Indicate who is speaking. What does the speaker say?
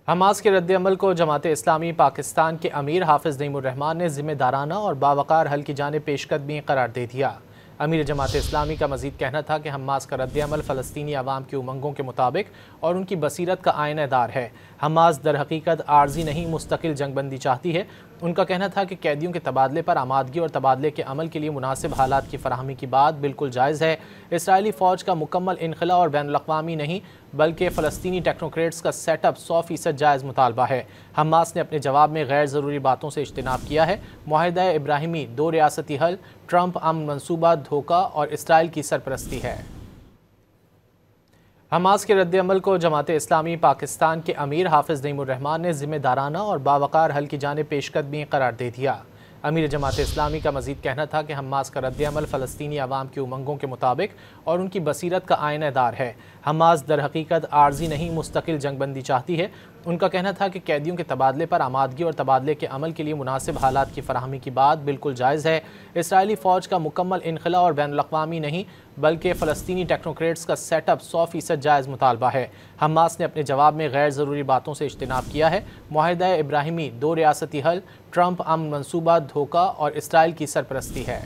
Speaker 1: Hamas के रद्द-ए-अमल को जमात इस्लामी पाकिस्तान के अमीर हाफिज नईमुर्रहमान ने जिम्मेदाराना और बावकार हल की जानिब पेशकदमी करार दे दिया। अमीर जमात इस्लामी का मजीद कहना था कि हमास का रद्द-ए-अमल फ़लस्तीनी अवाम की उमंगों के मुताबिक और उनकी बसीरत का आयनादार है। हमास दर हकीकत आर्जी नहीं मुस्तकिल जंगबंदी चाहती है। उनका कहना था कि कैदियों के तबादले पर आमादगी और तबादले के अमल के लिए मुनासिब हालात की फराहमी की बात बिल्कुल जायज़ है। इसराइली फ़ौज का मुकम्मल इनखला और बैनुल-अक़वामी नहीं बल्कि फ़लस्तीनी टेक्नोक्रेट्स का सेटअप 100% जायज़ मुतालबा है। हमास ने अपने जवाब में गैर ज़रूरी बातों से इज्तिनाब किया है। मुआहिदा इब्राहिमी, 2 रियासती हल, ट्रंप अमन मनसूबा धोखा और इसराइल की सरपरस्ती है। हमास के रद्द-ए-अमल को जमात इस्लामी पाकिस्तान के अमीर हाफिज नईमुर्रहमान ने जिम्मेदाराना और बावकार हल की जानिब पेशकदमी करार दे दिया। अमीर जमात इस्लामी का मजीद कहना था कि हमास का रद्द-ए-अमल फ़लस्तीनी अवाम की उमंगों के मुताबिक और उनकी बसीरत का आयनादार है। हमास दर हकीकत आर्जी नहीं मुस्तकिल जंगबंदी चाहती है। उनका कहना था कि कैदियों के तबादले पर आमादगी और तबादले के अमल के लिए मुनासिब हालात की फराहमी की बात बिल्कुल जायज़ है। इसराइली फ़ौज का मुकम्मल इनखला और बैनुल-अक़वामी नहीं बल्कि फ़लस्तीनी टेक्नोक्रेट्स का सेटअप 100% जायज़ मुतालबा है। हमास ने अपने जवाब में गैर ज़रूरी बातों से इज्तिनाब किया है। मुआहिदा इब्राहिमी, 2 रियासती हल, ट्रंप अमन मनसूबा धोखा और इसराइल की सरपरस्ती है।